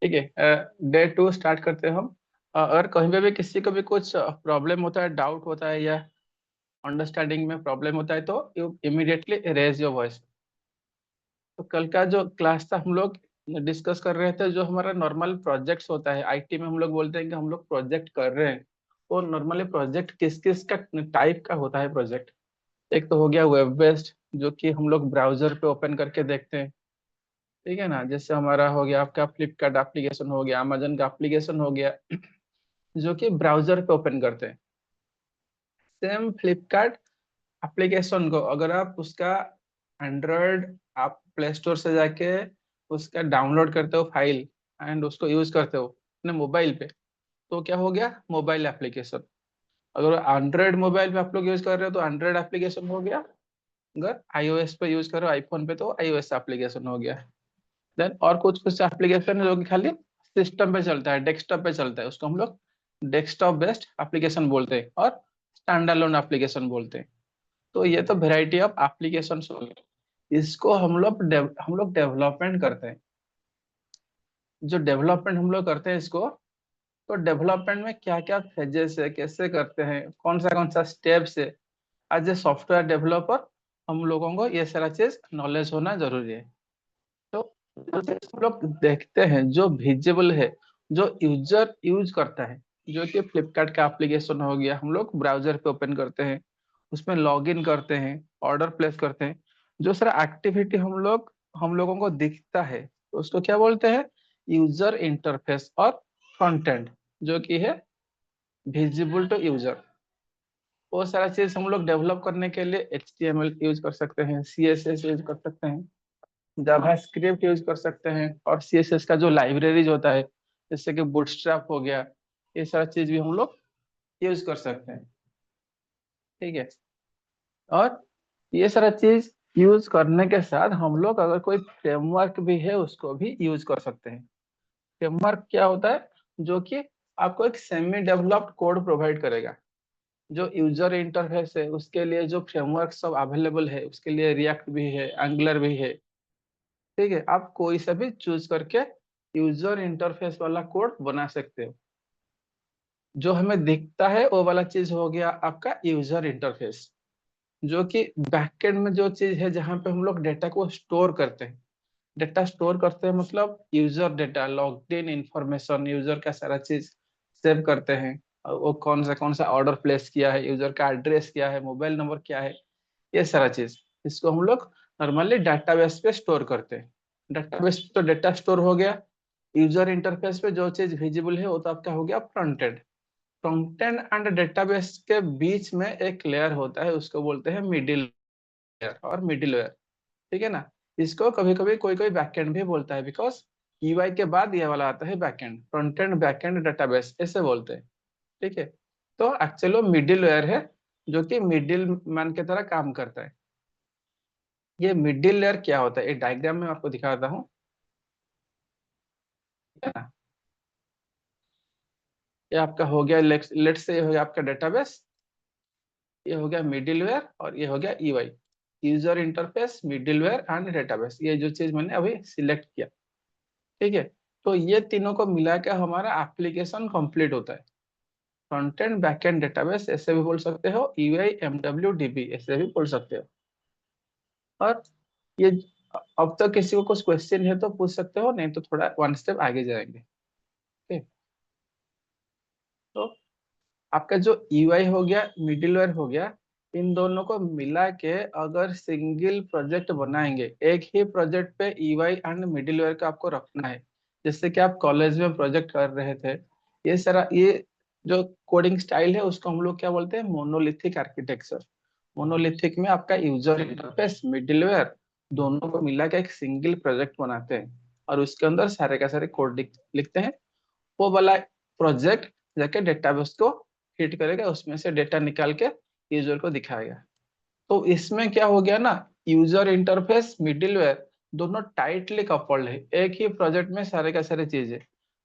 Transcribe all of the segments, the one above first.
ठीक है, day 2 start करते हैं हम। अगर कहीं पे भी किसी को भी कुछ प्रॉब्लम होता है, डाउट होता है या अंडरस्टैंडिंग में प्रॉब्लम होता है तो you immediately raise your voice. तो कल का जो क्लास था हम लोग डिस्कस कर रहे थे, जो हमारा नॉर्मल प्रोजेक्ट्स होता है आईटी में, हम लोग बोलते हैं कि हम लोग प्रोजेक्ट कर रहे हैं। तो नॉर्मली प्रोजेक्ट किस किस का टाइप का होता है प्रोजेक्ट। एक तो हो गया वेब बेस्ड, जो कि हम लोग ब्राउजर पे ओपन करके देखते हैं। ठीक है ना, जैसे हमारा हो गया आपका फ्लिपकार्ट एप्लीकेशन हो गया, अमेजन का एप्लीकेशन हो गया, जो कि ब्राउजर पे ओपन करते हैं। सेम फ्लिपकार्ट एप्लीकेशन को अगर आप उसका एंड्रॉयड आप प्ले स्टोर से जाके उसका डाउनलोड करते हो फाइल एंड उसको यूज करते हो अपने मोबाइल पे, तो क्या हो गया मोबाइल एप्लीकेशन। अगर एंड्रॉयड मोबाइल पे आप लोग यूज कर रहे हो तो एंड्रॉयड एप्लीकेशन हो गया। अगर आईओएस पे यूज करो आईफोन पे तो आईओएस एप्लीकेशन हो गया। देन और कुछ कुछ एप्लीकेशन है जो कि खाली सिस्टम पे चलता है, डेस्कटॉप पे चलता है, उसको हम लोग डेस्कटॉप बेस्ड एप्लीकेशन बोलते हैं और स्टैंड अलोन एप्लीकेशन बोलते हैं। तो ये तो वेराइटी ऑफ एप्लीकेशन हो गए। इसको हम लोग डेवलपमेंट करते हैं। जो डेवलपमेंट हम लोग करते हैं इसको, तो डेवलपमेंट में क्या क्या फेजेस है, कैसे करते हैं, कौन सा स्टेप्स है, एज ए सॉफ्टवेयर डेवलपर हम लोगों को ये सारा चीज नॉलेज होना जरूरी है। तो जो चीज हम लोग देखते हैं जो विजिबल है, जो यूजर यूज करता है, जो कि फ्लिपकार्ट का एप्लीकेशन हो गया, हम लोग ब्राउजर पे ओपन करते हैं, उसमें लॉग इन करते हैं, ऑर्डर प्लेस करते हैं। जो सारा एक्टिविटी हम लोगों को दिखता है तो उसको क्या बोलते हैं, यूजर इंटरफेस और फ्रंट एंड, जो कि है विजिबल टू यूजर। वो सारा चीज हम लोग डेवलप करने के लिए HTML यूज कर सकते हैं, CSS यूज कर सकते हैं, जावास्क्रिप्ट यूज कर सकते हैं, और CSS का जो लाइब्रेरीज होता है जैसे कि बूटस्ट्रैप हो गया, ये सारा चीज भी हम लोग यूज कर सकते हैं। ठीक है, और ये सारा चीज यूज करने के साथ हम लोग अगर कोई फ्रेमवर्क भी है उसको भी यूज कर सकते हैं। फ्रेमवर्क क्या होता है, जो कि आपको एक सेमी डेवलप्ड कोड प्रोवाइड करेगा। जो यूजर इंटरफेस है उसके लिए जो फ्रेमवर्क सब अवेलेबल है, उसके लिए रिएक्ट भी है, एंगुलर भी है। ठीक है, आप कोई सा भी चूज करके यूजर इंटरफेस वाला कोड बना सकते हो। जो हमें दिखता है वो वाला चीज हो गया आपका यूजर इंटरफेस। जो कि बैकएंड में जो चीज है जहाँ पे हम लोग डेटा को स्टोर करते हैं। डेटा स्टोर करते हैं मतलब user data, logged in information, user का सारा चीज सेव करते हैं। और वो कौन सा ऑर्डर प्लेस किया है, यूजर का एड्रेस क्या है, मोबाइल नंबर क्या है, ये सारा चीज इसको हम लोग नॉर्मली डेटाबेस पे स्टोर करते हैं। डेटाबेस तो डेटा स्टोर हो गया। यूजर इंटरफेस पे जो चीज विजिबल है वो तो आपका हो गया front end. Front end and database के बीच में एक लेयर होता है, उसको बोलते हैं मिडिल लेयर और मिडिल लेयर। ठीक है ना, इसको कभी कभी कोई कोई बैकएंड भी बोलता है, बिकॉज यूआई के बाद ये वाला आता है backend, front end backend database ऐसे बोलते हैं। ठीक है, तो एक्चुअली वो मिडिल लेयर है, जो कि मिडिल मैन की तरह काम करता है। ये मिडिल लेयर क्या होता है एक डायग्राम में आपको दिखाता हूँ। ठीक है ना, ये आपका हो गया लेट से, ये हो गया आपका डेटाबेस, ये हो गया मिडिलवेयर, और ये हो गया UI, user interface, middleware and database, ये जो चीज मैंने अभी सिलेक्ट किया। ठीक है, तो ये तीनों को मिला के हमारा एप्लीकेशन कंप्लीट होता है। Front end back and database ऐसे भी बोल सकते हो, यूआई MWDB ऐसे भी बोल सकते हो। और ये अब तक किसी को कुछ क्वेश्चन है तो पूछ सकते हो, नहीं तो थोड़ा वन स्टेप आगे जाएंगे। ठीक, तो आपका जो यूआई हो गया, मिडिलवेयर हो गया, इन दोनों को मिला के अगर सिंगल प्रोजेक्ट बनाएंगे, एक ही प्रोजेक्ट पे यूआई एंड मिडिलवेयर का आपको रखना है। जैसे कि आप कॉलेज में प्रोजेक्ट कर रहे थे, ये जो कोडिंग स्टाइल है उसको हम लोग क्या बोलते हैं, मोनोलिथिक आर्किटेक्चर। मोनोलिथिक में आपका यूजर इंटरफेस, मिडिलवेयर दोनों को मिला के एक सिंगल प्रोजेक्ट बनाते हैं, और उसके अंदर सारे का सारे कोड लिखते हैं। वो वाला प्रोजेक्ट जाके डेटाबेस को हिट करेगा, उसमें से डेटा निकाल के यूजर को दिखाएगा। तो इसमें क्या हो गया ना, यूजर इंटरफेस मिडिलवेयर दोनों टाइटली कपल्ड है, एक ही प्रोजेक्ट में सारे का सारे चीजें।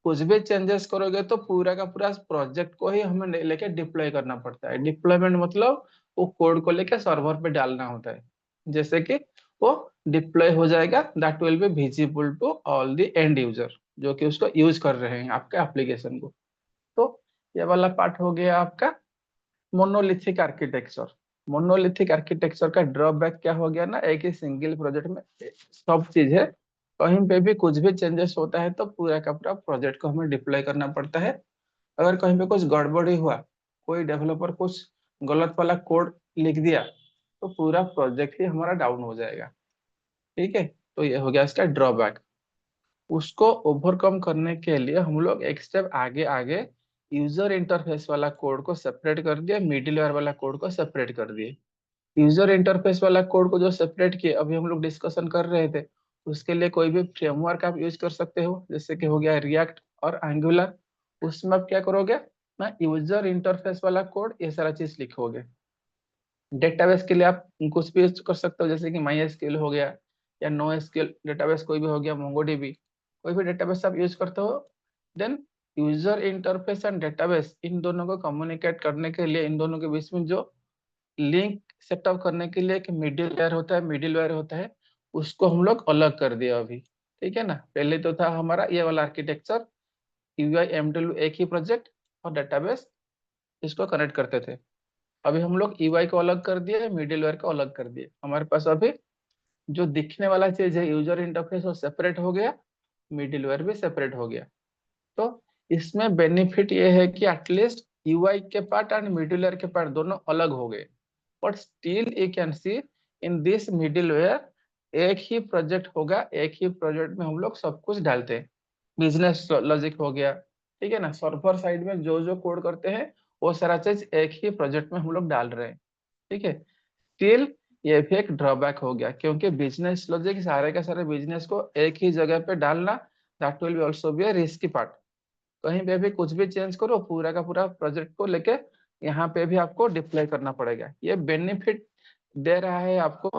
कुछ भी चेंजेस करोगे तो पूरा का पूरा प्रोजेक्ट को ही हमें लेके डिप्लॉय करना पड़ता है। डिप्लॉयमेंट मतलब वो कोड को लेके सर्वर पे डालना होता है। जैसे कि वो डिप्लॉय हो जाएगा, that will be visible to all the end user. जो कि उसको यूज कर रहे हैं आपके एप्लीकेशन को। तो ये वाला पार्ट हो गया आपका मोनोलिथिक आर्किटेक्चर। मोनोलिथिक आर्किटेक्चर का ड्रॉबैक क्या हो गया ना, एक ही सिंगल प्रोजेक्ट में सब चीज है, कहीं पे भी कुछ भी चेंजेस होता है तो पूरा का पूरा प्रोजेक्ट को हमें डिप्लॉय करना पड़ता है। अगर कहीं पे कुछ गड़बड़ी हुआ, कोई डेवलपर कुछ गलत वाला कोड लिख दिया, तो पूरा प्रोजेक्ट ही हमारा डाउन हो जाएगा। ठीक है, तो ये हो गया इसका ड्रॉबैक। उसको ओवरकम करने के लिए हम लोग एक स्टेप आगे आगे यूजर इंटरफेस वाला कोड को सेपरेट कर दिया, मिडिलवेयर वाला कोड को सेपरेट कर दिए। यूजर इंटरफेस वाला कोड को जो सेपरेट किए, अभी हम लोग डिस्कशन कर रहे थे, उसके लिए कोई भी फ्रेमवर्क आप यूज कर सकते हो, जैसे कि हो गया रिएक्ट और एंगुलर। उसमें आप क्या करोगे ना, यूजर इंटरफेस वाला कोड ये सारा चीज लिखोगे। डेटाबेस के लिए आप कुछ भी यूज कर सकते हो, जैसे कि माई एसक्यूएल हो गया या नो एसक्यूएल डेटाबेस कोई भी हो गया, मोंगोडीबी, कोई भी डेटाबेस आप यूज करते हो। Then user interface and database, इन दोनों को कम्युनिकेट करने के लिए, इन दोनों के बीच में जो लिंक सेटअप करने के लिए एक मिडिलवेयर होता है, उसको हम लोग अलग कर दिया अभी। ठीक है ना, पहले तो था हमारा ये वाला आर्किटेक्चर, यूआई एमडब्ल्यू एक ही प्रोजेक्ट और डेटाबेस, इसको कनेक्ट करते थे। अभी हम लोग ईवाई को अलग कर दिए, मिडिलवेयर को अलग कर दिए। हमारे पास अभी जो दिखने वाला चीज है यूजर इंटरफेस, वो सेपरेट हो गया, मिडिलवेयर भी सेपरेट हो गया। तो इसमें बेनिफिट ये है कि एटलीस्ट यूआई के पार्ट एंड मिडिलवेयर के पार्ट दोनों अलग हो गए, but still you can see in this middleware एक ही प्रोजेक्ट होगा, एक ही प्रोजेक्ट में हम लोग सब कुछ डालते हैं। बिजनेस लॉजिक हो गया, ठीक है ना, सर्वर साइड में जो जो कोड करते हैं वो सारा चीज एक ही प्रोजेक्ट में हम लोग डाल रहे हैं। ठीक है, स्टिल ये भी एक ड्रॉबैक हो गया, क्योंकि बिजनेस लॉजिक सारे के सारे बिजनेस को एक ही जगह पे डालना, that will B also be A risky part. कहीं पे भी कुछ भी चेंज करो, पूरा का पूरा प्रोजेक्ट को लेके यहाँ पे भी आपको डिप्लॉय करना पड़ेगा। ये बेनिफिट दे रहा है आपको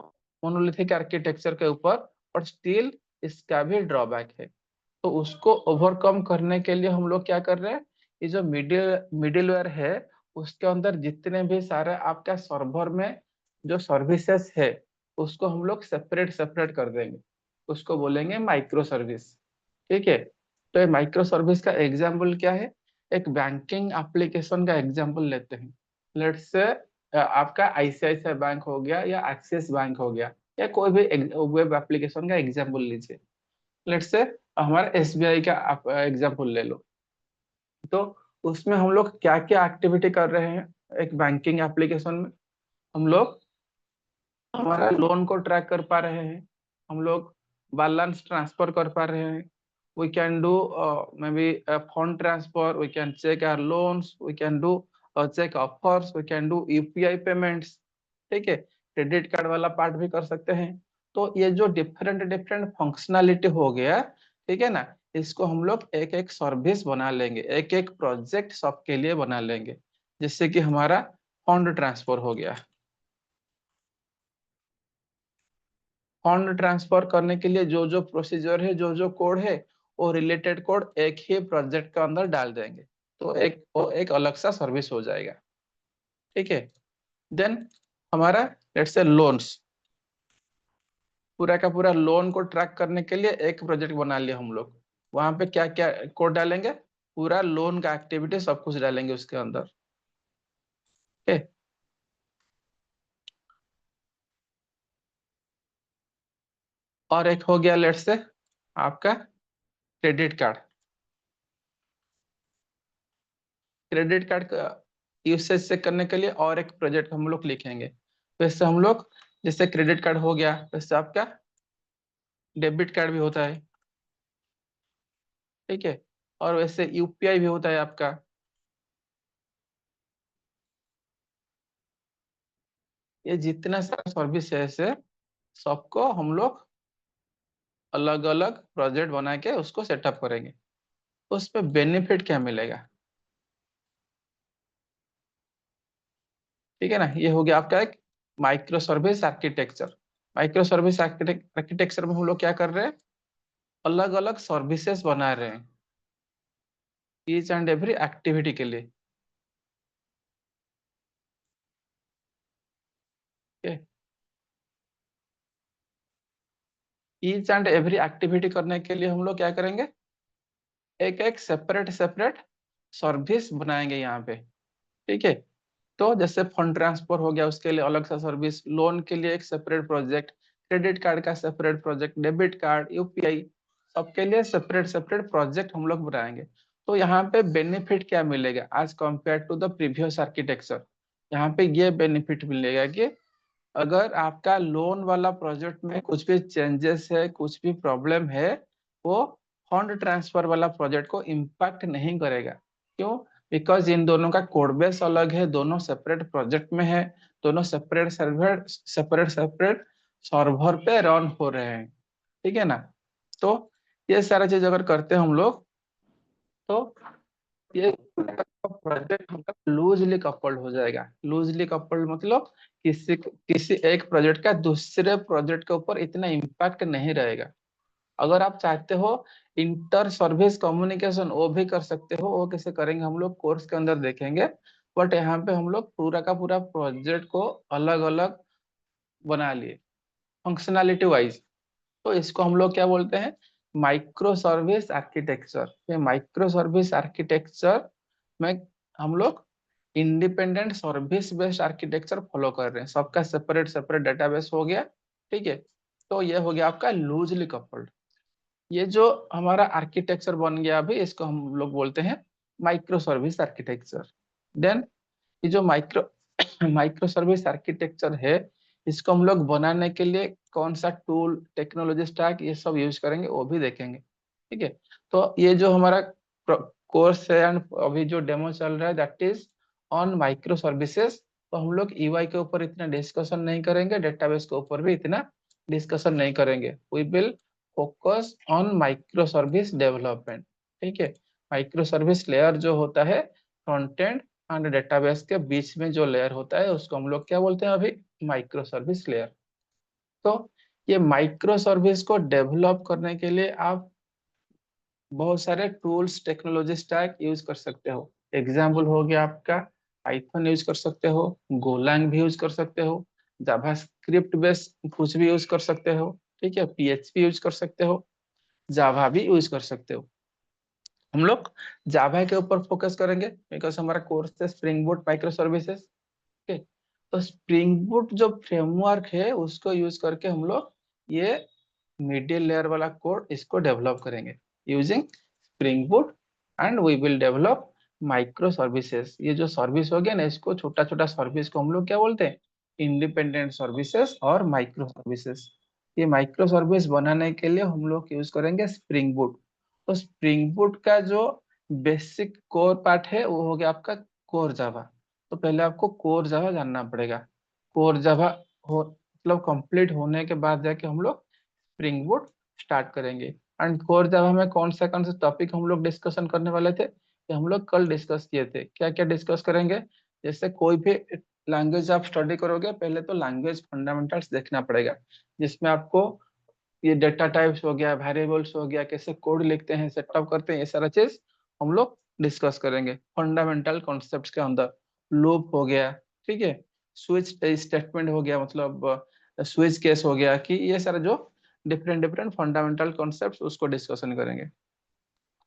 मोनोलिथिक आर्किटेक्चर के ऊपर, और स्टिल इसका भी ड्रॉबैक है। तो उसको ओवरकम करने के लिए हम लोग क्या कर रहे हैं, ये जो मिडिलवेयर है, उसके अंदर जितने भी सारे आपका सर्वर में जो सर्विसेज है, उसको हम लोग सेपरेट सेपरेट कर देंगे, उसको बोलेंगे माइक्रो सर्विस। ठीक है, तो ये माइक्रो सर्विस का एग्जाम्पल क्या है, एक बैंकिंग एप्लीकेशन का एग्जाम्पल लेते हैं। लेट्स से आपका आईसीआईसीआई बैंक हो गया या एक्सिस बैंक हो गया, या कोई भी वेब एप्लीकेशन का एग्जाम्पल लीजिए। लेट्स से हमारा एसबीआई का आप एग्जाम्पल ले लो। तो उसमें हम लोग क्या क्या एक्टिविटी कर रहे हैं, एक बैंकिंग एप्लीकेशन में हम लोग हमारा लोन को ट्रैक कर पा रहे हैं, हम लोग बैलेंस ट्रांसफर कर पा रहे हैं, we can do maybe fund transfer, we can check our loans, we can do check offers, we can do UPI payments. ठीक है, क्रेडिट कार्ड वाला पार्ट भी कर सकते हैं। तो ये जो डिफरेंट डिफरेंट फंक्शनैलिटी हो गया, ठीक है ना, इसको हम लोग एक एक सर्विस बना लेंगे, एक एक प्रोजेक्ट सबके लिए बना लेंगे। जिससे कि हमारा फंड ट्रांसफर हो गया, फंड ट्रांसफर करने के लिए जो जो प्रोसीजर है, जो जो कोड है, वो रिलेटेड कोड एक ही प्रोजेक्ट के अंदर डाल देंगे, तो एक अलग सा सर्विस हो जाएगा। ठीक है, देन हमारा लेट्स से लोन्स, पूरा का पूरा लोन को ट्रैक करने के लिए एक प्रोजेक्ट बना लिया हम लोग। वहां पे क्या क्या कोड डालेंगे, पूरा लोन का एक्टिविटी सब कुछ डालेंगे उसके अंदर। ठीक है, और एक हो गया लेट्स से आपका क्रेडिट कार्ड। क्रेडिट कार्ड का यूसेज से करने के लिए और एक प्रोजेक्ट हम लोग लिखेंगे। तो इससे हम लोग, जैसे क्रेडिट कार्ड हो गया, वैसे आपका डेबिट कार्ड भी होता है। ठीक है, और वैसे यूपीआई भी होता है आपका। ये जितना सारा सर्विस है, ऐसे सबको हम लोग अलग अलग प्रोजेक्ट बना के उसको सेटअप करेंगे। उस पे बेनिफिट क्या मिलेगा, ठीक है ना, ये हो गया आपका एक micro service architecture. Micro service architecture में हम लोग क्या कर रहे हैं, अलग अलग सर्विसेज बना रहे हैं ईच एंड एवरी एक्टिविटी के लिए। ईच एंड एवरी एक्टिविटी करने के लिए हम लोग क्या करेंगे, एक एक सेपरेट सेपरेट सर्विस बनाएंगे यहाँ पे, ठीक है। तो जैसे फंड ट्रांसफर हो गया, उसके लिए अलग सा सर्विस, लोन के लिए एक सेपरेट प्रोजेक्ट, क्रेडिट कार्ड का separate project, debit card, UPI, सबके लिए सेपरेट सेपरेट प्रोजेक्ट हम लोग बनाएंगे। तो यहाँ पे बेनिफिट क्या मिलेगा आज compare to the previous architecture? यहाँ पे ये बेनिफिट मिलेगा कि अगर आपका लोन वाला प्रोजेक्ट में कुछ भी चेंजेस है, कुछ भी प्रॉब्लम है, वो फंड ट्रांसफर वाला प्रोजेक्ट को इम्पैक्ट नहीं करेगा। क्यों? बिकॉज इन दोनों का कोड बेस अलग है, दोनों सेपरेट प्रोजेक्ट में है, दोनों सेपरेट सर्वर पे रन हो रहे हैं, ठीक है ना। तो ये सारा चीज अगर करते हैं हम लोग, तो ये प्रोजेक्ट मतलब लूजली कपल्ड हो जाएगा। लूजली कपल्ड मतलब किसी किसी एक प्रोजेक्ट का दूसरे प्रोजेक्ट के ऊपर इतना इम्पैक्ट नहीं रहेगा। अगर आप चाहते हो इंटर सर्विस कम्युनिकेशन, वो भी कर सकते हो। वो कैसे करेंगे हम लोग कोर्स के अंदर देखेंगे, बट यहाँ पे हम लोग पूरा का पूरा प्रोजेक्ट को अलग अलग बना लिए फंक्शनैलिटी वाइज। तो इसको हम लोग क्या बोलते हैं? Micro service architecture. ये माइक्रो सर्विस आर्किटेक्चर में हम लोग independent service based architecture follow कर रहे हैं। सबका सेपरेट सेपरेट डेटाबेस हो गया, ठीक है। तो ये हो गया आपका लूजली कपल्ड। ये जो हमारा आर्किटेक्चर बन गया अभी, इसको हम लोग बोलते हैं माइक्रो सर्विस आर्किटेक्चर। देन ये जो माइक्रो माइक्रो सर्विस आर्किटेक्चर है, इसको हम लोग बनाने के लिए कौन सा टूल, टेक्नोलॉजी स्टैक, ये सब यूज करेंगे, वो भी देखेंगे, ठीक है। तो ये जो हमारा कोर्स है एंड अभी जो डेमो चल रहा है, that is on micro services. तो हम लोग ईवाई के ऊपर इतना डिस्कशन नहीं करेंगे, डेटाबेस के ऊपर भी इतना डिस्कशन नहीं करेंगे। We will focus on micro service development, ठीक है। माइक्रो सर्विस लेयर जो होता है फ्रंट एंड एंड डेटाबेस के बीच में जो लेयर होता है, उसको हम लोग क्या बोलते हैं अभी? Micro service layer. तो ये माइक्रो सर्विस को डेवलप करने के लिए आप बहुत सारे टूल्स, टेक्नोलॉजी स्टैक यूज कर सकते हो। एग्जाम्पल हो गया आपका पाइथन यूज कर सकते हो, गोलैंग भी यूज कर सकते हो, जावास्क्रिप्ट बेस कुछ भी यूज कर सकते हो, ठीक है, पीएचपी यूज कर सकते हो, जावा भी यूज कर सकते हो। हम लोग जावा के ऊपर फोकस करेंगे बिकॉज हमारा कोर्स है स्प्रिंग बूट माइक्रो सर्विसेज, ठीक है। तो स्प्रिंग बूट जो फ्रेमवर्क है, उसको यूज करके हम लोग ये मिडिल लेयर वाला कोड इसको डेवलप करेंगे using Spring Boot. And we will develop micro services. ये जो सर्विस हो गया ना, इसको छोटा छोटा सर्विस को हम लोग क्या बोलते हैं? इंडिपेंडेंट सर्विसेज और माइक्रो सर्विसेज। ये माइक्रो सर्विस बनाने के लिए हम लोग यूज करेंगे स्प्रिंग बूट। तो स्प्रिंग बूट का जो बेसिक कोर पार्ट है, वो हो गया आपका कोर जावा। तो पहले आपको कोर जावा जानना पड़ेगा। कोर जावा हो मतलब कंप्लीट होने के बाद जाके हम लोग स्प्रिंग बूट स्टार्ट करेंगे। एंड कोर जावा में कौन से टॉपिक हम लोग डिस्कशन करने वाले थे, कि हम लोग कल डिस्कस किए थे। क्या क्या डिस्कस करेंगे? जैसे कोई भी लैंग्वेज आप स्टडी करोगे, पहले तो लैंग्वेज फंडामेंटल्स देखना पड़ेगा, जिसमें आपको ये डेटा टाइप्स हो गया, वेरिएबल्स हो गया, कैसे कोड लिखते हैं, सेटअप करते हैं, ये सारा चीज हम लोग डिस्कस करेंगे फंडामेंटल कॉन्सेप्ट्स के अंदर। लूप हो गया, ठीक है, स्विच स्टेटमेंट हो गया, मतलब स्विच केस हो गया, कि ये सारा जो डिफरेंट डिफरेंट फंडामेंटल कॉन्सेप्ट्स, उसको डिस्कशन करेंगे।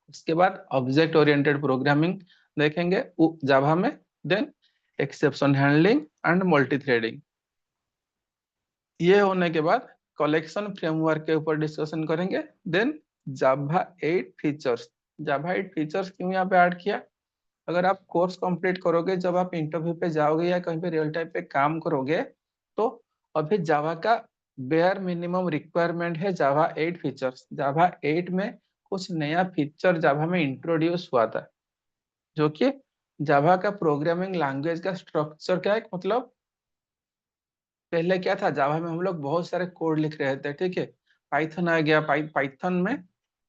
उसके बाद ऑब्जेक्ट ओरिएंटेड प्रोग्रामिंग देखेंगे जावा में। Then exception handling and multi threading. ये होने के बाद कलेक्शन फ्रेमवर्क के ऊपर डिस्कशन करेंगे। देन जावा 8 फीचर्स। जावा 8 फीचर्स क्यों यहाँ पे ऐड किया? अगर आप कोर्स कंप्लीट करोगे, जब आप इंटरव्यू पे जाओगे या कहीं पे रियल टाइम पे काम करोगे, तो अभी जावा का बेयर मिनिमम रिक्वायरमेंट है जावा 8 फीचर्स। जावा 8 में कुछ नया फीचर जावा में इंट्रोड्यूस हुआ था, जो कि जावा का प्रोग्रामिंग लैंग्वेज का स्ट्रक्चर क्या है, मतलब पहले क्या था, जावा में हम लोग बहुत सारे कोड लिख रहे थे, ठीक है। पाइथन आ गया, पाइथन में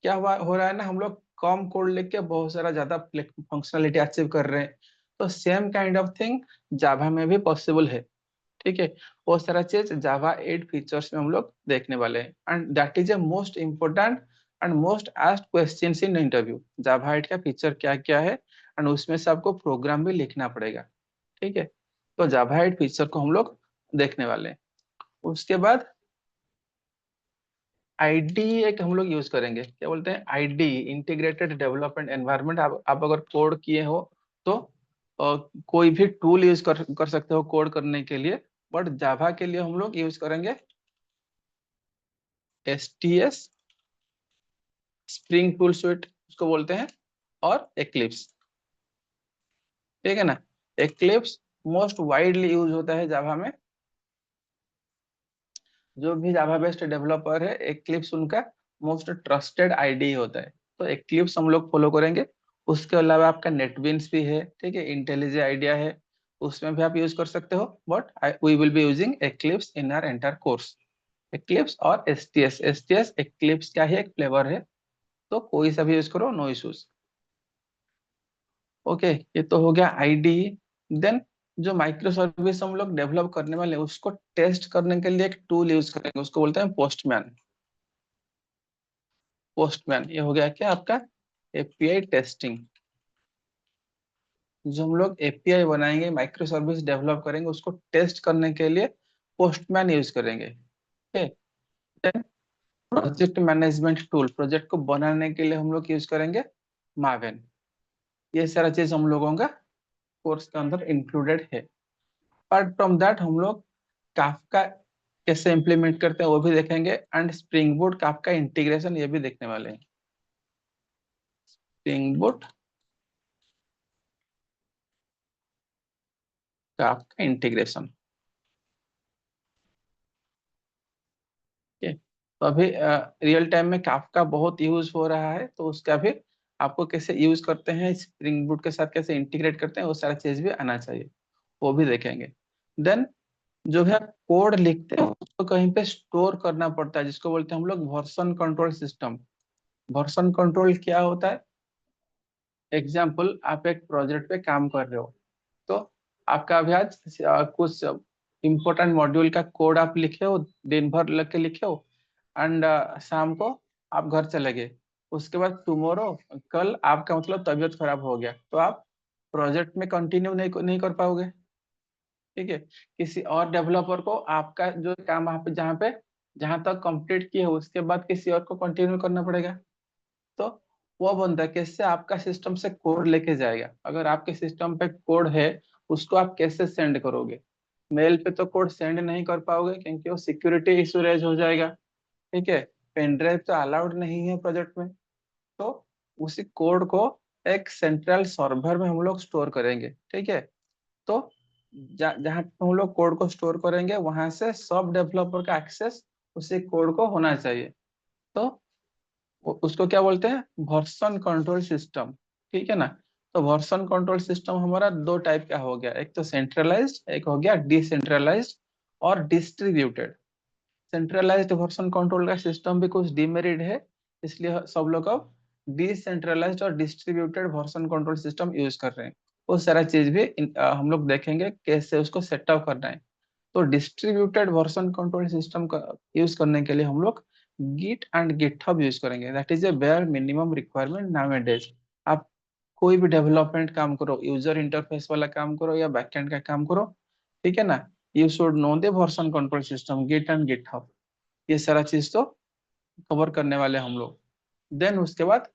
क्या हुआ हो रहा है ना, हम लोग कम कोड लिख के बहुत सारा ज्यादा फंक्शनलिटी अचीव कर रहे हैं। तो सेम काइंड ऑफ थिंग जावा में भी पॉसिबल है, ठीक है। वो सारा चीज जावा 8 फीचर्स में हम लोग देखने वाले हैं। And that is a most important and most asked questions in interview. Java 8 का फीचर क्या क्या है, एंड उसमें से आपको प्रोग्राम भी लिखना पड़ेगा, ठीक है। तो जावा 8 फीचर को हम लोग देखने वाले हैं। उसके बाद आईडी एक हम लोग यूज करेंगे, क्या बोलते हैं, आईडी, इंटीग्रेटेड डेवलपमेंट एनवायरनमेंट। आप अगर कोड किए हो तो कोई भी टूल यूज कर सकते हो कोड करने के लिए, बट जावा के लिए हम लोग यूज करेंगे एसटीएस, स्प्रिंग टूल स्विट उसको बोलते हैं, और एक्लिप्स। ठीक है ना। एक्लिप्स मोस्ट वाइडली यूज होता है जावा में। जो भी जावा बेस्ड डेवलपर है, एक्लिप्स उनका मोस्ट ट्रस्टेड आईडी होता है, तो एक्लिप्स हम लोग फॉलो करेंगे। उसके अलावा आपका नेटबीन्स भी है, ठीक है, इंटेलिजे आइडिया है, उसमें भी आप यूज कर सकते हो, but we will be using Eclipse in our entire course. Eclipse और एसटीएस, एसटीएस एक्लिप्स का ही एक फ्लेवर है, तो कोई सा भी यूज करो, नो इश्यूज। ओके, ये तो हो गया आईडी। देन जो माइक्रो सर्विस हम लोग डेवलप करने वाले हैं, उसको टेस्ट करने के लिए एक टूल यूज करेंगे, उसको बोलते हैं पोस्टमैन। पोस्टमैन ये हो गया क्या आपका एपीआई टेस्टिंग। जो हम लोग एपीआई बनाएंगे, माइक्रो सर्विस डेवलप करेंगे, उसको टेस्ट करने के लिए पोस्टमैन यूज करेंगे। ठीक है। प्रोजेक्ट मैनेजमेंट टूल, प्रोजेक्ट को बनाने के लिए हम लोग यूज करेंगे मावेन। ये सारा चीज हम लोगों का कोर्स के अंदर इंक्लूडेड है। अपार्ट फ्रॉम दैट हम लोग काफका कैसे इम्प्लीमेंट करते हैं वो भी देखेंगे, and spring boot Kafka integration ये भी देखने वाले हैं। Spring boot Kafka integration. ठीक है। तो अभी रियल टाइम में काफका बहुत यूज हो रहा है, तो उसका भी आपको कैसे यूज करते हैं, स्प्रिंग बूट के साथ कैसे इंटीग्रेट करते हैं, वो सारा चीज भी आना चाहिए, वो भी देखेंगे। देन जो भी आप कोड लिखते हैं उसको कहीं पे स्टोर करना पड़ता है, जिसको बोलते हैं हम लोग version control system. Version control क्या होता है, एग्जाम्पल आप एक प्रोजेक्ट पे काम कर रहे हो, तो आपका अभी आज कुछ इम्पोर्टेंट मॉड्यूल का कोड आप लिखे हो, दिन भर लग के लिखे हो, एंड शाम को आप घर चले गए। उसके बाद टुमारो, कल आपका मतलब तबीयत खराब हो गया, तो आप प्रोजेक्ट में कंटिन्यू नहीं कर पाओगे। ठीक है। किसी और डेवलपर को आपका जो काम आप जहाँ तक कंप्लीट किए हो, उसके बाद किसी और को कंटिन्यू करना पड़ेगा। तो वो बंदा कैसे आपका सिस्टम से कोड लेके जाएगा, अगर आपके सिस्टम पे कोड है, उसको आप कैसे सेंड करोगे। मेल पे तो कोड सेंड नहीं कर पाओगे, क्योंकि वो सिक्योरिटी इशू रेज हो जाएगा। ठीक है। पेन ड्राइव तो अलाउड नहीं है प्रोजेक्ट में। तो उसी कोड को एक सेंट्रल सर्वर में हम लोग स्टोर करेंगे। ठीक है। तो जहाँ पे हम लोग कोड को स्टोर करेंगे, वहां से सब डेवलपर का एक्सेस उसी कोड को होना चाहिए। तो उसको क्या बोलते हैं, वर्जन कंट्रोल सिस्टम। ठीक है ना। तो वर्जन कंट्रोल सिस्टम हमारा दो टाइप का हो गया, एक तो सेंट्रलाइज्ड, एक हो गया डिसेंट्रलाइज्ड और डिस्ट्रीब्यूटेड। सेंट्रलाइज्ड वर्जन कंट्रोल का सिस्टम भी कुछ डिमेरिट है, इसलिए सब लोग अब डिसेंट्रलाइज्ड और distributed version control system use कर रहे हैं। वो सारा चीज भी हम लोग देखेंगे कैसे उसको सेटअप करना है। तो डिस्ट्रीब्यूटेड वर्जन कंट्रोल सिस्टम का यूज करने के लिए हम लोग गिट एंड गिटहब यूज करेंगे, that is A bare minimum requirement nowadays. आप कोई भी डेवलपमेंट काम करो, यूजर इंटरफेस वाला काम करो या बैकएंड का काम करो, ठीक है ना, you should know the version control system Git and GitHub. ये सारा चीज तो कवर करने वाले हम लोग। देन उसके बाद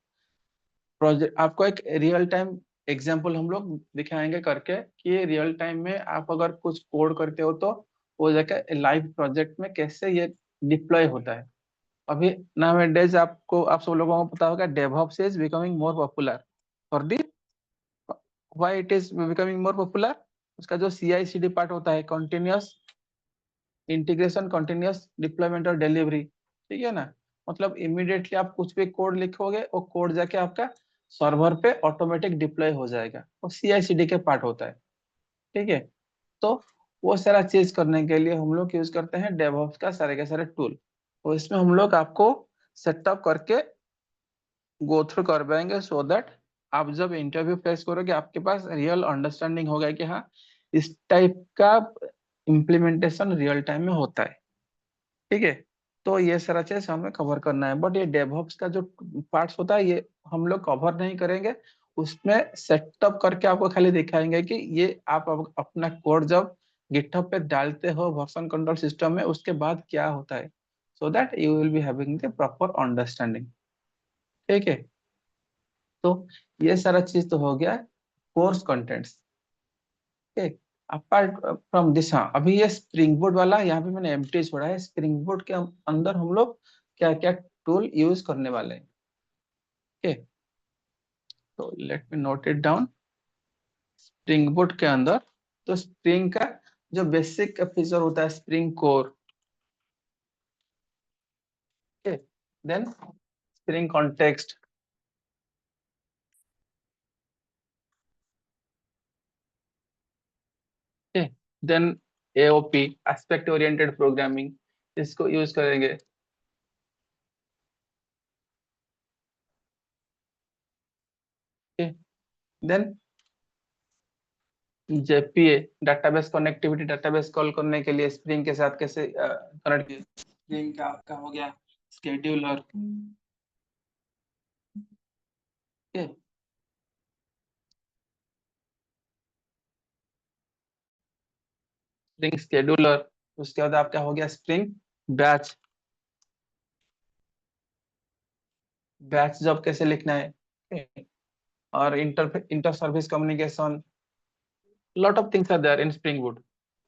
प्रोजेक्ट आपको एक रियल टाइम एग्जांपल हम लोग दिखाएंगे करके, कि रियल टाइम में आप अगर कुछ कोड करते हो तो वो जाके लाइव प्रोजेक्ट में कैसे ये डिप्लॉय होता है। अभी नाउअडेज आपको, आप सब लोगों को पता होगा, DevOps is becoming more popular for the, why it is becoming more popular. उसका जो सीआई सीडी पार्ट होता है, कंटिन्यूअस इंटीग्रेशन, कंटिन्यूअस डिप्लॉयमेंट और डिलीवरी। ठीक है ना। मतलब इमीडिएटली आप कुछ भी कोड लिखोगे, वो कोड जाके आपका सर्वर पे ऑटोमेटिक डिप्लॉय हो जाएगा, वो सीआई/सीडी के पार्ट होता है। ठीक है। तो वो सारा चीज करने के लिए हम लोग यूज करते हैं डेवऑप्स का सारे के सारे टूल। तो इसमें हम लोग आपको सेटअप करके गो थ्रू कर पाएंगे, सो दैट आप जब इंटरव्यू फेस करोगे, आपके पास रियल अंडरस्टैंडिंग होगा कि हाँ, इस टाइप का इम्प्लीमेंटेशन रियल टाइम में होता है। ठीक है। तो ये सारा चीज हमें कवर करना है, बट ये डेवऑप्स का जो पार्ट्स होता है, ये हम लोग कवर नहीं करेंगे। उसमें सेटअप करके आपको खाली दिखाएंगे कि ये आप अपना कोड जब गिटहब पे डालते हो वर्जन कंट्रोल सिस्टम में, उसके बाद क्या होता है। so that you will be having the proper understanding. ठीक है, तो ये सारा चीज तो हो गया कोर्स कंटेंट्स। ठीक, अपार्ट फ्रॉम दिस, हाँ अभी ये स्प्रिंग बोर्ड वाला यहाँ पे मैंने एम्प्टी छोड़ा है। स्प्रिंग बोर्ड के अंदर हम लोग क्या क्या टूल यूज करने वाले हैं। ठीक, तो let me note it down. Spring board के अंदर तो स्प्रिंग का जो बेसिक फीचर होता है Spring Core, then Spring context, then AOP aspect oriented programming, इसको यूज करेंगे। Then JPA database connectivity, database call करने के लिए स्प्रिंग के साथ कैसे कनेक्ट। स्प्रिंग का आपका हो गया स्केड्यूलर, स्प्रिंग स्केड्यूलर। उसके बाद आपका हो गया स्प्रिंग बैच, बैच जॉब कैसे लिखना है। Okay, और inter service communication, lot of things are there in Spring Boot.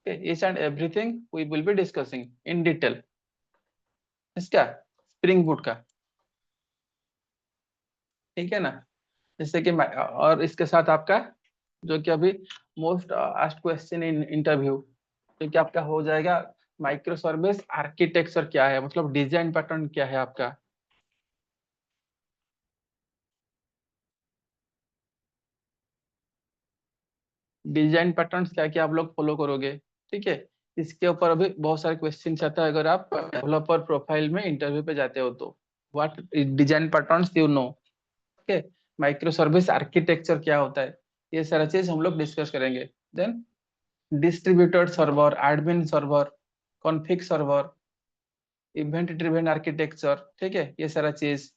Okay, each and everything we will be discussing in detail इसका Spring Boot का। ठीक है ना, जैसे कि और इसके साथ आपका जो कि अभी most asked question in interview, तो क्या आपका हो जाएगा माइक्रो सर्विस आर्किटेक्चर क्या है, मतलब डिजाइन पैटर्न क्या है आपका। डिजाइन पैटर्न्स क्या क्या आप लोग फॉलो करोगे। ठीक है, इसके ऊपर अभी बहुत सारे क्वेश्चन आता है अगर आप डेवलपर प्रोफाइल में इंटरव्यू पे जाते हो तो। What design patterns you know. Okay, micro service architecture क्या होता है, ये सारा चीज हम लोग डिस्कस करेंगे। Then distributed server, admin server, config server, event driven architecture, ठीक है ये सारा चीज।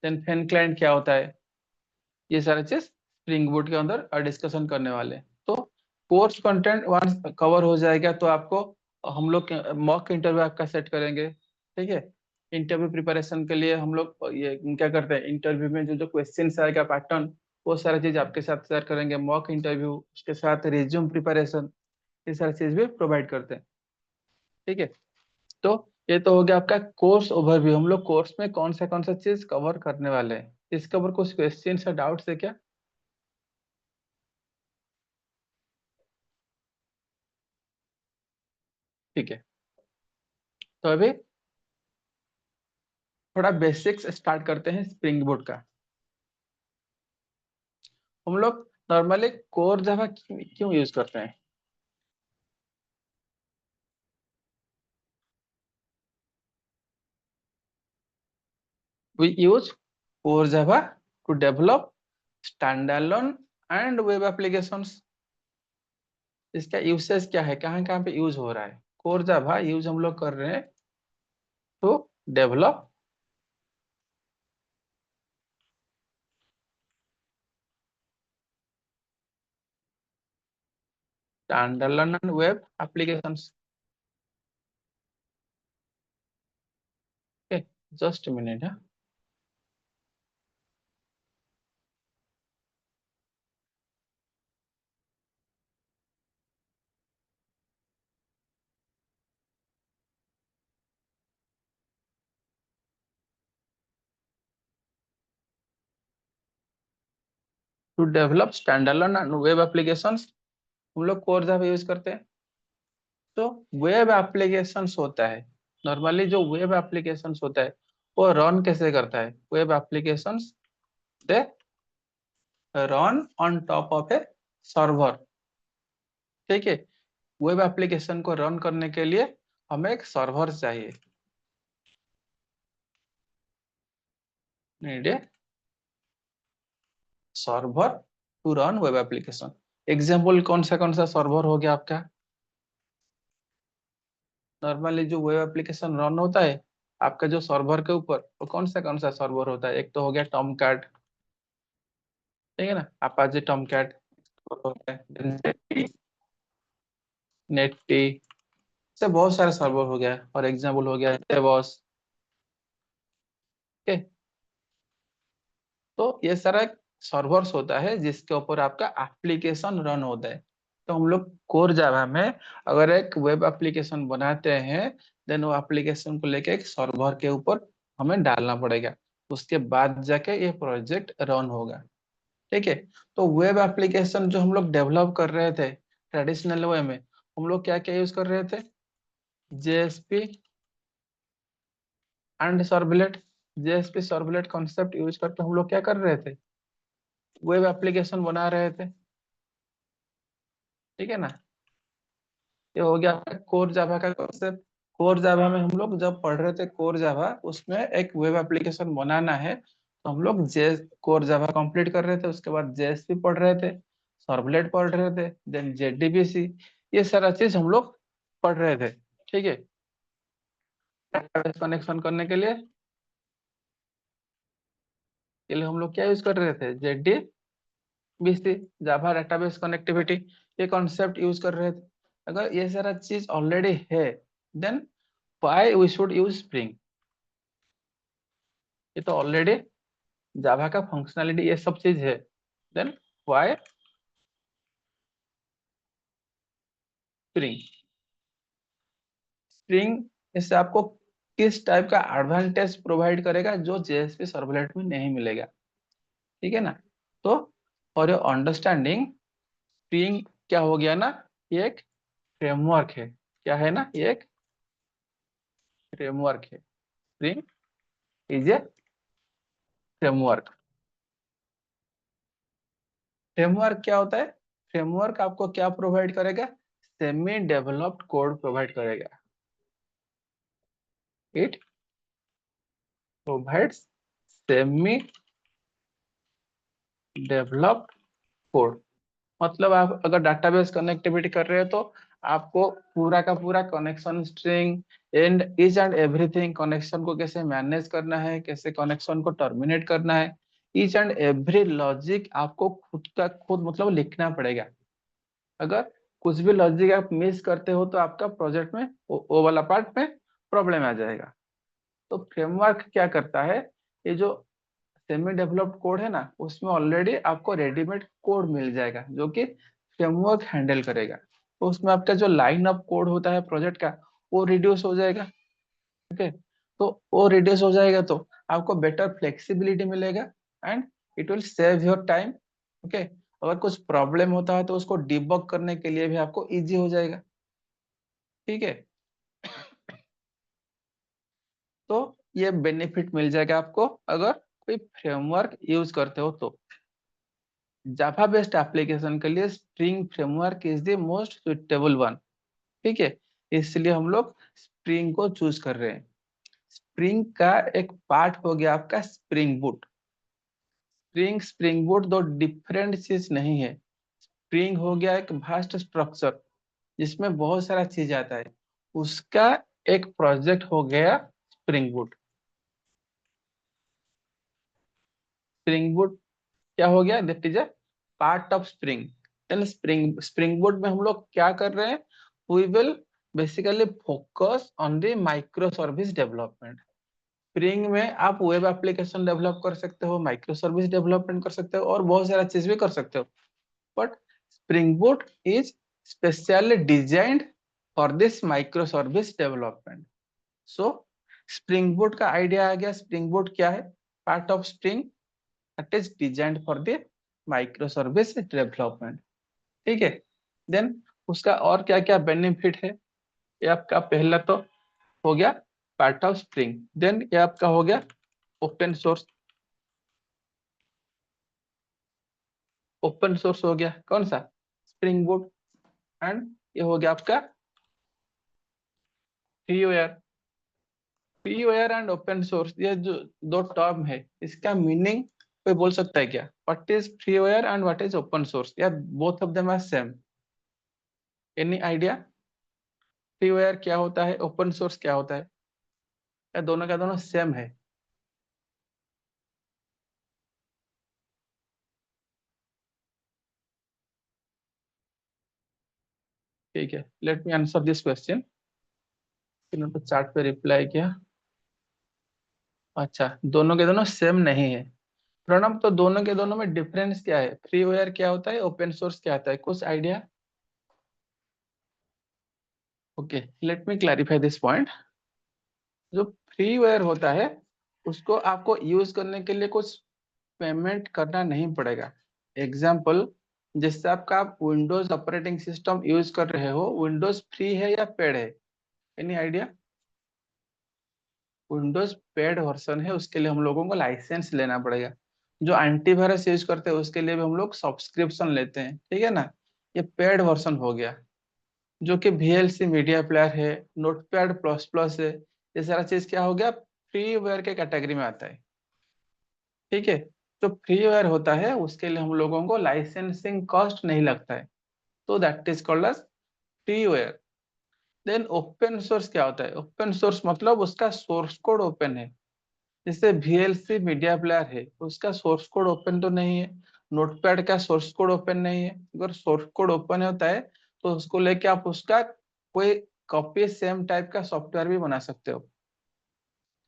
देन फैन क्लाइंट क्या होता है, ये सारा चीज स्प्रिंग बूट के अंदर डिस्कशन करने वाले हैं। तो कोर्स कंटेंट वंस कवर हो जाएगा तो आपको हम लोग मॉक इंटरव्यू आपका सेट करेंगे। ठीक है, इंटरव्यू प्रिपरेशन के लिए हम लोग ये क्या करते हैं, इंटरव्यू में जो जो क्वेश्चन आएगा पैटर्न, वो सारा चीज आपके साथ शेयर करेंगे। मॉक इंटरव्यू, उसके साथ रिज्यूम प्रिपरेशन, ये सारी चीज भी प्रोवाइड करते हैं। ठीक है, तो ये तो हो गया आपका कोर्स ओवरव्यू, हम लोग कोर्स में कौन सा चीज कवर करने वाले हैं। इसके ऊपर कुछ क्वेश्चन या डाउट्स है क्या। ठीक है, तो अभी थोड़ा बेसिक्स स्टार्ट करते हैं स्प्रिंग बोर्ड का। हम लोग नॉर्मली कोर जावा क्यों यूज करते हैं। We use Core Java to develop standalone and web applications. इसका यूसेज क्या है, कहाँ कहाँ पे यूज हो रहा है। कोर जावा यूज हम लोग कर रहे हैं to develop standalone and web applications. Okay, just minute. To develop standalone and web applications हम लोग कोर जावा यूज करते हैं। तो वेब एप्लीकेशंस होता है, नॉर्मली जो वेब एप्लीकेशंस होता है वो रन कैसे करता है। Web applications they run on top of A server. ठीक है, वेब एप्लीकेशन को रन करने के लिए हमें एक सर्वर चाहिए। Need a server to run web application. Example कौन सा सर्वर हो गया आपका। नॉर्मली जो वेब एप्लीकेशन रन होता है आपका जो सर्वर के ऊपर, वो कौन सा सर्वर होता है। एक तो हो गया टॉमकैट, ठीक है ना, अपाचे टॉमकैट होता है, नेटटी से बहुत सारे सर्वर हो गया। और एग्जाम्पल हो गया डेवॉस, ओके, तो ये सारा सर्वर्स होता है जिसके ऊपर आपका एप्लीकेशन रन होता है। तो हम लोग कोर जावा में अगर एक वेब एप्लीकेशन बनाते हैं, देन वो एप्लीकेशन को लेके एक सर्वर के ऊपर हमें डालना पड़ेगा, उसके बाद जाके ये प्रोजेक्ट रन होगा। ठीक है, तो वेब एप्लीकेशन जो हम लोग डेवलप कर रहे थे ट्रेडिशनल वे में, हम लोग क्या क्या यूज कर रहे थे? JSP and servlet. JSP servlet concept use करके हम लोग क्या कर रहे थे? वेब एप्लीकेशन बना रहे थे। ठीक है ना, ये हो गया आपका कोर जावा का कॉन्सेप्ट। कोर जावा में हम लोग जब पढ़ रहे थे कोर जावा, उसमें एक वेब एप्लीकेशन बनाना है तो हम लोग जे कोर जावा कंप्लीट कर रहे थे, उसके बाद जेएसपी पढ़ रहे थे, सर्वलेट पढ़ रहे थे, देन जेडीबीसी, ये सारा चीज हम लोग पढ़ रहे थे। ठीक है, कनेक्शन करने के लिए हम लोग क्या यूज कर रहे थे? जेडीबीसी, जावा डेटाबेस कनेक्टिविटी, ये कॉन्सेप्ट यूज कर रहे थे। अगर ये सारा चीज ऑलरेडी है, then why we should use Spring? ये तो ऑलरेडी जावा का फंक्शनैलिटी ये सब चीज है, देन व्हाई स्प्रिंग? स्प्रिंग इससे आपको किस टाइप का एडवांटेज प्रोवाइड करेगा जो जेएसपी सर्वलेट में नहीं मिलेगा? ठीक है ना, तो फॉर योर अंडरस्टैंडिंग, स्प्रिंग क्या हो गया ना, ये एक फ्रेमवर्क है। क्या है ना, ये एक फ्रेमवर्क है। Spring is a framework. Framework क्या होता है? फ्रेमवर्क आपको क्या प्रोवाइड करेगा? सेमी डेवलप्ड कोड प्रोवाइड करेगा। It provides semi developed code. मतलब आप अगर डाटाबेस कनेक्टिविटी कर रहे हो तो आपको पूरा का पूरा connection string and each and everything, connection को कैसे मैनेज करना है, कैसे कनेक्शन को टर्मिनेट करना है, ईच एंड एवरी लॉजिक आपको खुद का खुद मतलब लिखना पड़ेगा। अगर कुछ भी लॉजिक आप मिस करते हो तो आपका प्रोजेक्ट में वो वाला पार्ट में प्रॉब्लम आ जाएगा। तो फ्रेमवर्क क्या करता है, ये जो सेमी डेवलप्ड कोड है ना, उसमें ऑलरेडी आपको रेडीमेड कोड मिल जाएगा जो कि फ्रेमवर्क हैंडल करेगा। तो उसमें आपका जो लाइन ऑफ कोड होता है प्रोजेक्ट का, वो रिड्यूस हो जाएगा। ओके, तो वो रिड्यूस हो जाएगा तो आपको बेटर फ्लेक्सिबिलिटी मिलेगा and it will save your time. Okay, अगर कुछ प्रॉब्लम होता है तो उसको डिबग करने के लिए भी आपको इजी हो जाएगा। ठीक है, तो ये बेनिफिट मिल जाएगा आपको अगर कोई फ्रेमवर्क यूज करते हो तो। जावा बेस्ड एप्लीकेशन के लिए spring framework is the most suitable one. ठीक है, इसलिए हम लोग स्प्रिंग को चूज कर रहे हैं। स्प्रिंग का एक पार्ट हो गया आपका स्प्रिंग बूट। स्प्रिंग बूट दो डिफरेंट चीज नहीं है। स्प्रिंग हो गया एक वास्ट स्ट्रक्चर जिसमें बहुत सारा चीज आता है, उसका एक प्रोजेक्ट हो गया स्प्रिंग बूट। स्प्रिंग बूट क्या हो गया? That is a part of Spring. Then Spring Boot में हम लोग क्या कर रहे हैं? We will basically focus on the micro service development. Spring में आप वेब एप्लीकेशन डेवलप कर सकते हो, माइक्रो सर्विस डेवलपमेंट कर सकते हो और बहुत सारा चीज भी कर सकते हो, but spring board is specially designed for this micro service development. So spring Boot का आइडिया आ गया। स्प्रिंग बोर्ड क्या है? Part of spring that is designed for the microservice development। ठीक है, देन उसका और क्या क्या बेनिफिट है? ये आपका पहला तो हो गया पार्ट ऑफ स्प्रिंग। देन ये आपका हो गया ओपन सोर्स। ओपन सोर्स हो गया कौन सा? Spring board. एंड ये हो गया आपका freeware. Freeware and open source, ये जो दो टर्म है, इसका मीनिंग कोई बोल सकता है क्या? What is freeware and what is open source? या both of them are same? Any idea? Freeware क्या होता है, ओपन सोर्स क्या होता है, या दोनों का दोनों सेम है? ठीक है, let me answer this question. इन्होंने तो चार्ट पे रिप्लाई किया। अच्छा, दोनों के दोनों सेम नहीं है प्रणब, तो दोनों के दोनों में डिफरेंस क्या है? फ्रीवेयर क्या होता है, ओपन सोर्स क्या होता है, कुछ idea? Okay, let me clarify this point. जो फ्रीवेयर होता है उसको आपको यूज करने के लिए कुछ पेमेंट करना नहीं पड़ेगा। एग्जाम्पल, जिससे आपका आप विंडोज ऑपरेटिंग सिस्टम यूज कर रहे हो, विंडोज फ्री है या पेड है? Any idea? Windows paid version है, उसके लिए हम लोगों को लाइसेंस लेना पड़ेगा। जो एंटीवायरस यूज करते हैं उसके लिए भी हम लोग सब्सक्रिप्शन लेते हैं, ठीक है ना। ये पेड वर्जन हो गया। जो कि VLC मीडिया प्लेयर है, नोटपैड प्लस प्लस है, ये सारा चीज क्या हो गया, फ्रीवेयर के कैटेगरी में आता है। ठीक है। जो फ्रीवेयर होता है उसके लिए हम लोगों को लाइसेंसिंग कॉस्ट नहीं लगता है, तो that is called as freeware. Then open source क्या होता है? ओपन सोर्स मतलब उसका सोर्स कोड ओपन है। जैसे VLC मीडिया प्लेयर है, उसका सोर्स कोड ओपन तो नहीं है, नोटपैड का सोर्स कोड ओपन नहीं है। अगर सोर्स कोड ओपन होता है तो उसको लेके आप उसका कोई कॉपी सेम टाइप का सॉफ्टवेयर भी बना सकते हो।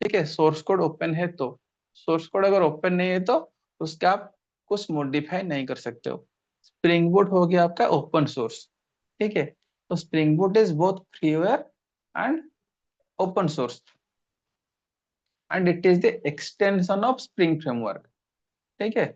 ठीक है, सोर्स कोड ओपन है तो। सोर्स कोड अगर ओपन नहीं है तो उसका आप कुछ मॉडिफाई नहीं कर सकते हो। स्प्रिंग बूट हो गया आपका ओपन सोर्स। ठीक है, तो spring boot is both freeware and open source, and it is the extension of spring framework. ठीक है,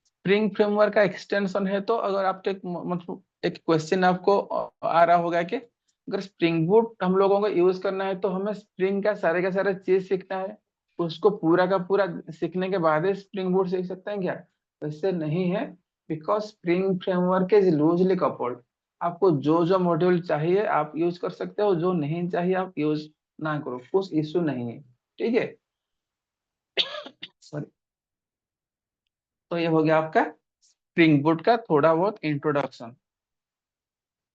स्प्रिंग फ्रेमवर्क का एक्सटेंशन है। तो अगर आपके मतलब एक क्वेश्चन आपको आ रहा होगा कि अगर स्प्रिंग बूट हम लोगों को यूज करना है तो हमें स्प्रिंग का सारा चीज सीखना है, उसको पूरा का पूरा सीखने के बाद ही स्प्रिंग बूट सीख सकते हैं क्या? वैसे नहीं है, because spring framework is loosely coupled. आपको जो जो मॉड्यूल चाहिए आप यूज कर सकते हो, जो नहीं चाहिए आप यूज ना करो, कुछ इश्यू नहीं है। ठीक है, सॉरी। तो ये हो गया आपका स्प्रिंग बूट का थोड़ा बहुत इंट्रोडक्शन।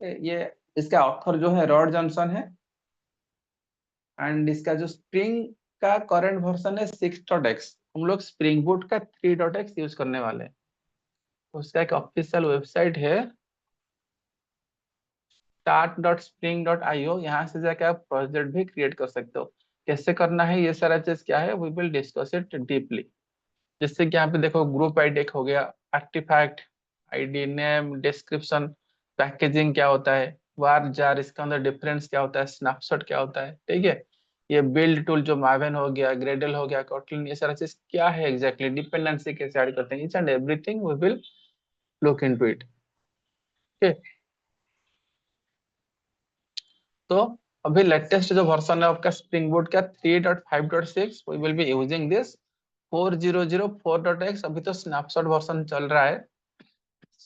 ये इसका ऑथर जो है रॉड जॉनसन है, एंड इसका जो स्प्रिंग का करंट वर्जन है 6.x। हम लोग स्प्रिंग बूट का 3.x यूज करने वाले हैं। उसका एक ऑफिशियल वेबसाइट है start.spring.io, यहाँ से जाके आप प्रोजेक्ट भी क्रिएट कर सकते हो। कैसे करना है ये सारा चीज क्या है, we will discuss it deeply. जैसे कि यहाँ पे देखो, ग्रुप आईडी एक हो गया, artifact ID, name, description, packaging क्या होता है, वार जार इसका अंदर डिफरेंस क्या होता है, स्नैपशॉट क्या होता है। ठीक है, ये बिल्ड टूल जो मावेन हो गया, ग्रेडल हो गया, कॉटलिन, ये सारा चीज क्या है एग्जैक्टली, डिपेंडेंसी कैसे ऐड करते हैं, each and everything we will look into it. Okay, तो अभी लेटेस्ट जो वर्जन है आपका स्प्रिंग बोर्ड का 3.5.6, we will be using this 4004.x। अभी तो स्नैपशॉट वर्जन चल रहा है,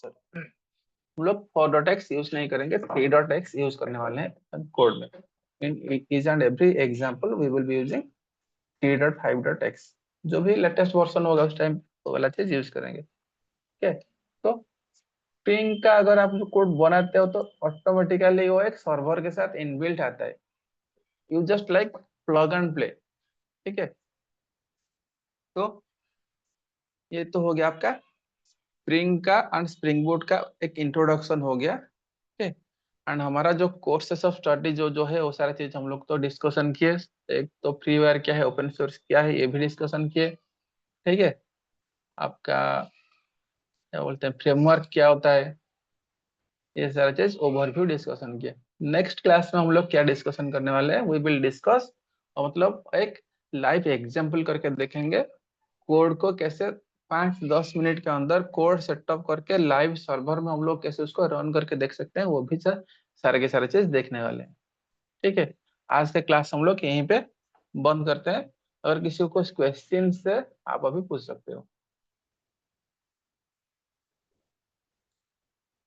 हम लोग 4.x यूज नहीं करेंगे, 3.x यूज करने वाले हैं कोड में। In each and every example we will be using 3.5.x। जो भी लेटेस्ट वर्जन होगा उस टाइम वो वाला चीज यूज करेंगे। ठीक है, तो स्प्रिंग का अगर आप कोड बनाते हो तो ऑटोमेटिकली वो एक सर्वर के साथ इनबिल्ट आता है, you just like plug and play. ठीक है, तो ये तो हो गया आपका स्प्रिंग का एंड स्प्रिंग बोर्ड का एक इंट्रोडक्शन हो गया। ठीक है, एंड हमारा जो कोर्सेस ऑफ स्टडी जो जो है वो सारा चीज हम लोग तो डिस्कशन किए। एक तो फ्रीवेयर क्या है, ओपन सोर्स क्या है, ये भी डिस्कशन किए। ठीक है, आपका क्या बोलते हैं फ्रेमवर्क क्या होता है, ये सारा चीज ओवरव्यू डिस्कशन किए। नेक्स्ट क्लास में हम लोग क्या डिस्कशन करने वाले हैं, वी विल डिस्कस, मतलब एक लाइव एग्जांपल करके देखेंगे कोड को कैसे 5-10 मिनट के अंदर कोड सेटअप करके लाइव सर्वर में हम लोग कैसे उसको रन करके देख सकते हैं, वो भी सारे के सारे चीज देखने वाले हैं। ठीक है, आज के क्लास हम लोग यहीं पे बंद करते हैं। अगर किसी को कुछ क्वेश्चन है आप अभी पूछ सकते हो।